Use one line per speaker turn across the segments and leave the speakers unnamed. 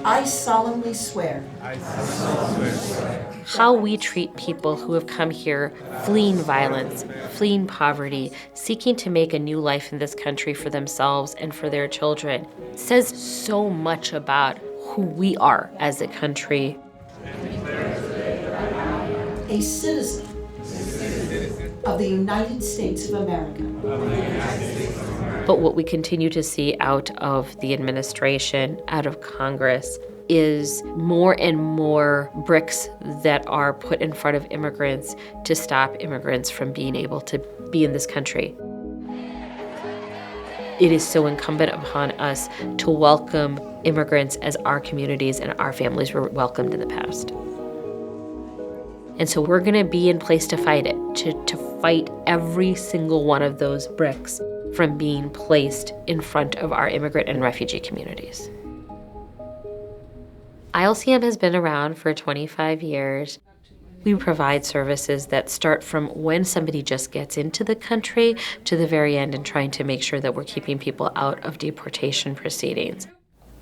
I solemnly swear
How we treat people who have come here fleeing violence, fleeing poverty, seeking to make a new life in this country for themselves and for their children says so much about who we are as a country.
a citizen of the United States of America.
But what we continue to see out of the administration, out of Congress, is more and more bricks that are put in front of immigrants to stop immigrants from being able to be in this country. It is so incumbent upon us to welcome immigrants as our communities and our families were welcomed in the past. And so we're going to be in place to fight it, to fight every single one of those bricks from being placed in front of our immigrant and refugee communities. ILCM has been around for 25 years. We provide services that start from when somebody just gets into the country to the very end and trying to make sure that we're keeping people out of deportation proceedings.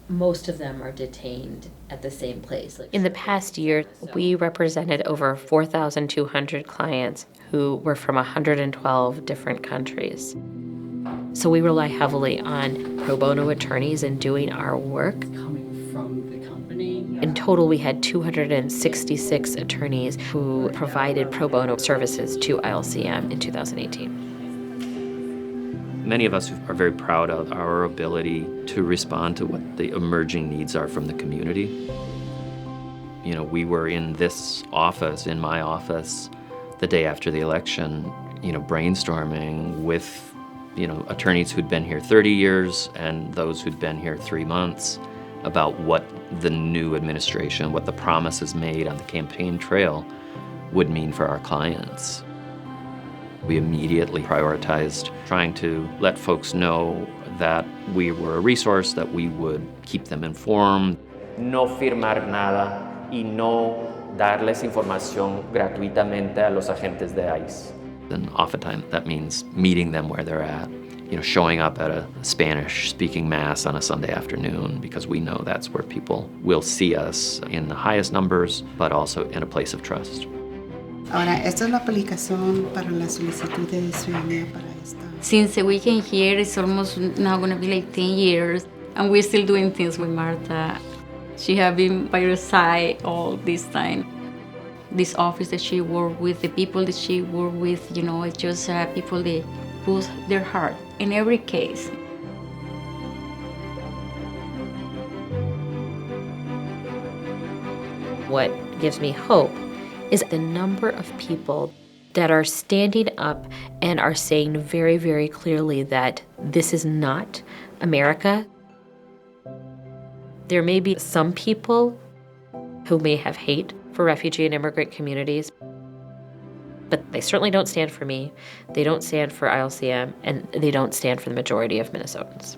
Most of them are detained at the same place. In the past year, we represented over 4,200 clients who were from 112 different countries. So we rely heavily on pro bono attorneys in doing our work. In total, we had 266 attorneys who provided pro bono services to ILCM in 2018.
Many of us are very proud of our ability to respond to what the emerging needs are from the community. You know, we were in this office, in my office, the day after the election, brainstorming with, attorneys who'd been here 30 years and those who'd been here 3 months about what the new administration, what the promises made on the campaign trail would mean for our clients. We immediately prioritized trying to let folks know that we were a resource, that we would keep them informed.
No firmar nada y no darles información gratuitamente a los agentes de ICE.
And oftentimes that means meeting them where they're at, showing up at a Spanish-speaking mass on a Sunday afternoon, because we know that's where people will see us in the highest numbers, but also in a place of trust.
Ahora, esta es la aplicación para la solicitud de ciudadanía para esta.
Since we came here, it's almost now going to be like 10 years, and we're still doing things with Martha. She has been by her side all this time. This office that she worked with, the people that she worked with, it's just people that put their heart in every case.
What gives me hope is the number of people that are standing up and are saying very, very clearly that this is not America. There may be some people who may have hate for refugee and immigrant communities, but they certainly don't stand for me. They don't stand for ILCM, and they don't stand for the majority of Minnesotans.